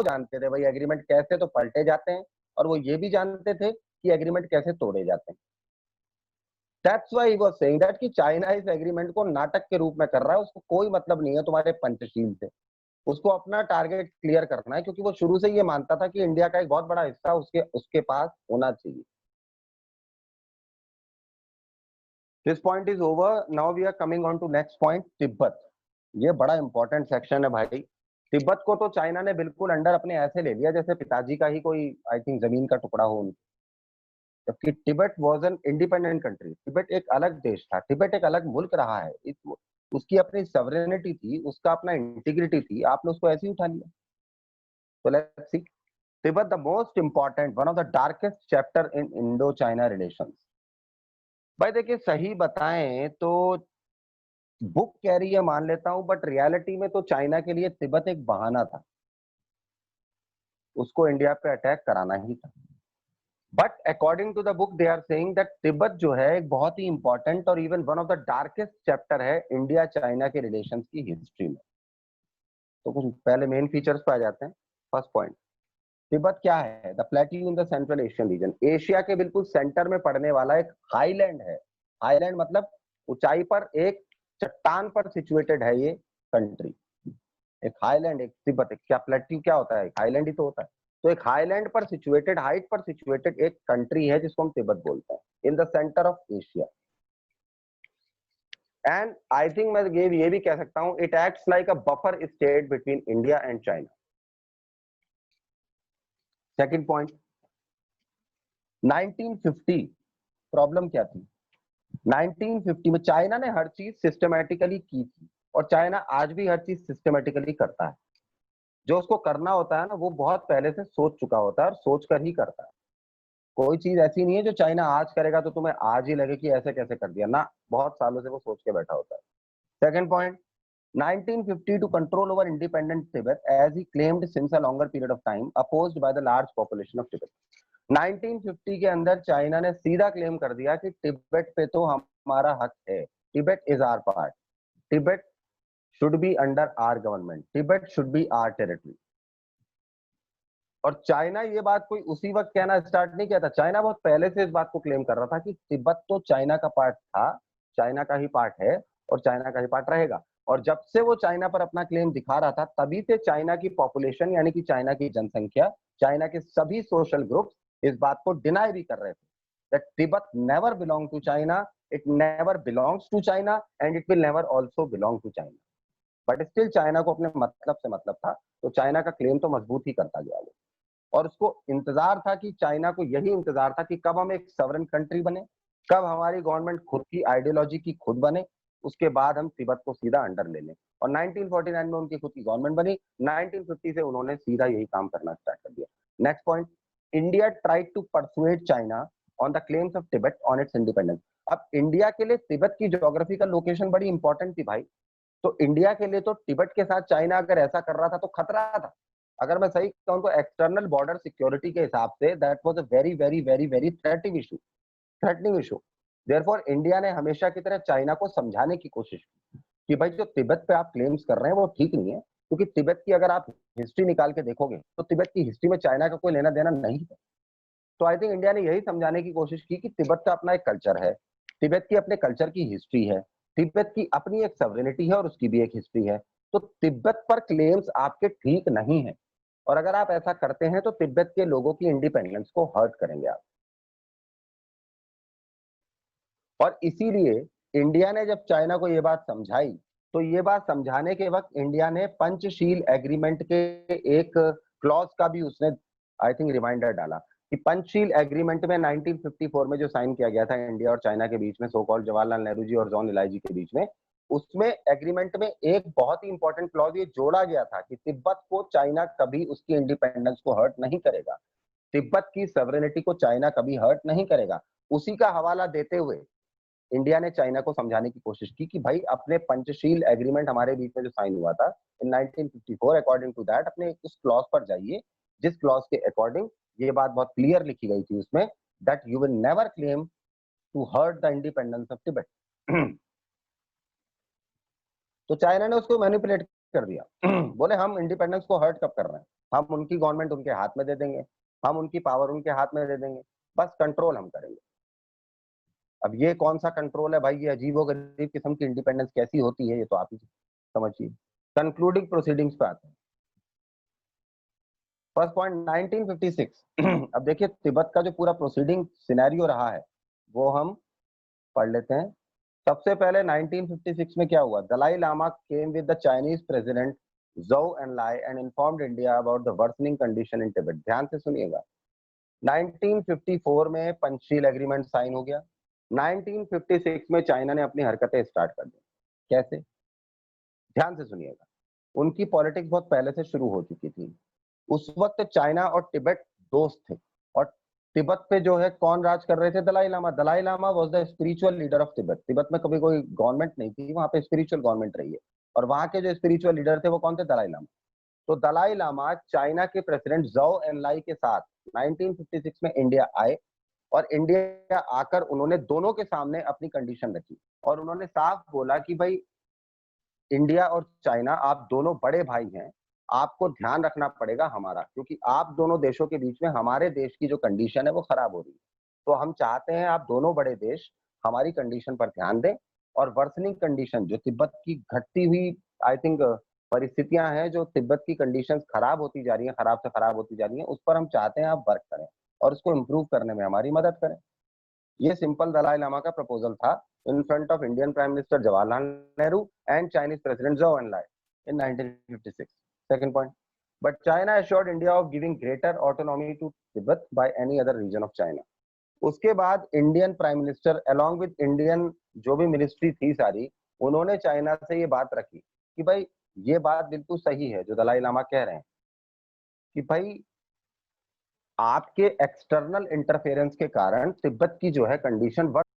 जानते थे भाई एग्रीमेंट कैसे तो पलटे जाते हैं, और वो ये भी जानते थे कि एग्रीमेंट कैसे तोड़े जाते हैं। That's why he was saying that कि चाइना इस एग्रीमेंट को नाटक के रूप में कर रहा है, उसको कोई मतलब नहीं है तुम्हारे पंचशील से। उसको अपना टारगेट क्लियर करना है, क्योंकि वो शुरू से ये मानता था कि इंडिया का एक बहुत बड़ा हिस्सा उसके उसके पास होना चाहिए। This point is over, now we are coming on to next point, Tibet. ये बड़ा इंपॉर्टेंट सेक्शन है भाई। तिब्बत को तो चाइना ने बिल्कुल अंडर अपने ऐसे ले लिया जैसे पिताजी का ही कोई आई थिंक जमीन का टुकड़ा हो उनकी। जबकि Tibet was an independent country, Tibet एक अलग देश था, तिब्बत एक अलग मुल्क रहा है। उसकी अपनी सॉवरेनिटी थी, उसका अपना इंटीग्रिटी थी, आपने उसको ऐसे ही उठा लिया। तो let's see, Tibet the most important, one of the darkest chapter in Indo China relations. भाई देखिए सही बताएं तो बुक कह रही है मान लेता हूं, बट रियलिटी में तो चाइना के लिए तिब्बत एक बहाना था, उसको इंडिया पे अटैक कराना ही था। But according to the book they are saying that Tibet जो है एक बहुत ही इंपॉर्टेंट और even one of the darkest chapter है इंडिया चाइना के रिलेशंस की हिस्ट्री में। तो कुछ पहले मेन फीचर्स पे आ जाते हैं। फर्स्ट पॉइंट, तिब्बत क्या है? The plateau in the central Asian region, Asia के बिल्कुल सेंटर में पड़ने वाला एक हाईलैंड है। हाईलैंड मतलब ऊंचाई पर एक चट्टान पर सिचुएटेड है ये कंट्री। एक हाईलैंड, एक तिब्बत, एक क्या प्लेट्यू क्या होता है? एक हाईलैंड ही तो होता है। तो एक हाईलैंड पर सिचुएटेड, हाइट पर सिचुएटेड एक कंट्री है जिसको हम तिब्बत बोलते हैं, in the centre of Asia. And I think मैं ये भी कह सकता हूं, it acts like a buffer state between India and China. Second point, 1950 problem क्या थी? 1950 में चाइना ने हर चीज सिस्टमेटिकली की थी, और चाइना आज भी हर चीज सिस्टमेटिकली करता है। जो उसको करना होता है ना, वो बहुत पहले से सोच चुका होता है और सोच कर ही करता है। कोई चीज ऐसी नहीं है जो चाइना आज करेगा तो तुम्हें आज ही लगे कि ऐसे कैसे कर दिया ना, बहुत सालों से वो सोच के बैठा होता है। Second point, 1950 to control over independent Tibet, as he claimed since a longer period of time, opposed by the large population of Tibet. 1950 के अंदर चाइना ने सीधा क्लेम कर दिया कि तिब्बत पे तो हमारा हक है, Tibet is our part, Tibet should be under our government, Tibet should be our territory. और चाइना ये बात कोई उसी वक्त कहना स्टार्ट नहीं किया था, चाइना बहुत पहले से इस बात को क्लेम कर रहा था कि तिब्बत तो चाइना का पार्ट था, चाइना का ही पार्ट है और चाइना का ही पार्ट रहेगा। और जब से वो चाइना पर अपना क्लेम दिखा रहा था, तभी से चाइना की पॉपुलेशन यानी कि चाइना की जनसंख्या, चाइना के सभी सोशल ग्रुप्स इस बात को डिनाई भी कर रहे थे that Tibet never belong to China, it never belongs to China and it will never also belong to China. But still China को अपने मतलब से मतलब था, तो चाइना का क्लेम तो मजबूत ही करता गया वो। और उसको इंतजार था कि चाइना को यही इंतजार था कि कब हम एक सवरन कंट्री बने, कब हमारी गवर्नमेंट खुद की आइडियोलॉजी की खुद बने, उसके बाद हम तिब्बत को सीधा अंडर ले लें। और 1949 में उनकी खुद की गवर्नमेंट बनी, 1950 से उन्होंने सीधा यही काम करना स्टार्ट कर दिया। Next point, India tried to persuade China on the claims of Tibet on its independence. अब इंडिया के लिए तिब्बत की ज्योग्राफिकल लोकेशन बड़ी इंपॉर्टेंट थी भाई, तो इंडिया के लिए तो तिब्बत के साथ चाइना अगर ऐसा कर रहा था तो खतरा था। अगर मैं सही कहूं तो एक्सटर्नल बॉर्डर सिक्योरिटी के हिसाब say that was a very very very very threatening issue. Therefore India ने हमेशा की तरह चाइना को समझाने की कोशिश की कि भाई जो तिब्बत पे आप क्लेम्स कर रहे हैं वो ठीक नहीं है, क्योंकि तिब्बत की अगर आप हिस्ट्री निकाल के देखोगे तो तिब्बत की हिस्ट्री में चाइना का कोई लेना देना नहीं है। तो आई थिंक इंडिया ने यही समझाने की कोशिश की कि तिब्बत का अपना एक कल्चर है, तिब्बत की अपने कल्चर की हिस्ट्री है, तिब्बत की अपनी एक सॉवरेनिटी है और उसकी भी एक हिस्ट्री है। तो तिब्बत पर क्लेम्स आपके ठीक नहीं है, और अगर आप ऐसा करते हैं तो तिब्बत के लोगों की इंडिपेंडेंस को हर्ट करेंगे आप। और इसीलिए इंडिया ने जब चाइना को ये बात समझाई, तो ये बात समझाने के वक्त इंडिया ने पंचशील एग्रीमेंट के एक क्लॉज का भी उसने आई थिंक रिमाइंडर डाला कि पंचशील एग्रीमेंट में 1954 में जो साइन किया गया था इंडिया और चाइना के बीच में, सो कॉल्ड जवाहरलाल नेहरू जी और जॉन इलायजी के बीच में, उसमें एग्रीमेंट में एक बहुत ही इंपॉर्टेंट क्लॉज ये जोड़ा गया था कि तिब्बत को चाइना कभी उसकी इंडिपेंडेंस को हर्ट नहीं करेगा, तिब्बत की सॉवरेनिटी को चाइना कभी हर्ट नहीं करेगा। उसी का हवाला देते हुए इंडिया ने चाइना को समझाने की कोशिश की कि भाई अपने पंचशील एग्रीमेंट हमारे बीच में जो साइन हुआ था इन 1954, अकॉर्डिंग टू दैट अपने उस क्लॉज पर जाइए, जिस क्लॉज के अकॉर्डिंग ये बात बहुत क्लियर लिखी गई थी उसमें that you will never claim to hurt the independence of Tibet. तो चाइना ने उसको मैनिपुलेट कर दिया। बोले हम इंडिपेंडेंस को हर्ट कब कर रहे हैं, हम उनकी गवर्नमेंट उनके हाथ में दे देंगे, हम उनकी पावर उनके हाथ में दे देंगे, बस कंट्रोल हम करेंगे। अब ये कौन सा कंट्रोल है भाई, ये अजीबो-गरीब किस्म की इंडिपेंडेंस कैसी होती है, ये तो आप ही समझिए। कंक्लूडिंग प्रोसीडिंग्स पे आते हैं। फर्स्ट पॉइंट 1956 अब देखिए तिब्बत का जो पूरा प्रोसीडिंग सिनेरियो रहा है वो हम पढ़ लेते हैं। सबसे पहले 1956 में क्या हुआ, Dalai Lama came with the Chinese president Zhou Enlai and informed India about the worsening condition in Tibet. ध्यान से सुनिएगा, 1954 में पंचशील एग्रीमेंट साइन हो गया, 1956 में चाइना ने अपनी हरकतें स्टार्ट कर दी। कैसे, ध्यान से सुनिएगा। उनकी पॉलिटिक्स बहुत पहले से शुरू हो चुकी थी। उस वक्त चाइना और तिब्बत दोस्त थे, और तिब्बत पे जो है कौन राज कर रहे थे, Dalai Lama. Dalai Lama was the spiritual leader of Tibet. Tibet में कभी कोई गवर्नमेंट नहीं थी, वहां पे स्पिरिचुअल गवर्नमेंट रही है, और वहां के जो स्पिरिचुअल लीडर थे वो कौन थे, दलाई लामा। तो दलाई लामा चाइना के प्रेसिडेंट जोउ एनलाई के साथ 1956 में इंडिया आए, और इंडिया आकर उन्होंने दोनों के सामने अपनी कंडीशन रखी, और उन्होंने साफ बोला कि भाई इंडिया और चाइना आप दोनों बड़े भाई हैं, आपको ध्यान रखना पड़ेगा हमारा, क्योंकि आप दोनों देशों के बीच में हमारे देश की जो कंडीशन है वो खराब हो रही है। तो हम चाहते हैं आप दोनों बड़े देश हमारी कंडीशन पर ध्यान दें, और वर्सनिंग कंडीशन जो तिब्बत की घटती हुई आई थिंक परिस्थितियां हैं, जो तिब्बत की कंडीशंस खराब होती जा रही हैं, खराब से खराब होती जा रही हैं, उस पर हम चाहते हैं आप वर्क करें और उसको इम्प्रूव करने में हमारी मदद करें। ये सिंपल दलाई लामा का प्रपोजल था in front of Indian Prime Minister Jawaharlal Nehru and Chinese President Zhou Enlai in 1956. Second point, but China assured India of giving greater autonomy to Tibet by any other region of China. उसके बाद Indian prime minister along with Indian जो भी ministry थी सारी, उन्होंने China से ये बात रखी कि भाई ये बात बिल्कुल सही है जो दलाई लामा कह रहे हैं कि भाई आपके एक्सटर्नल इंटरफेरेंस के कारण तिब्बत की जो है कंडीशन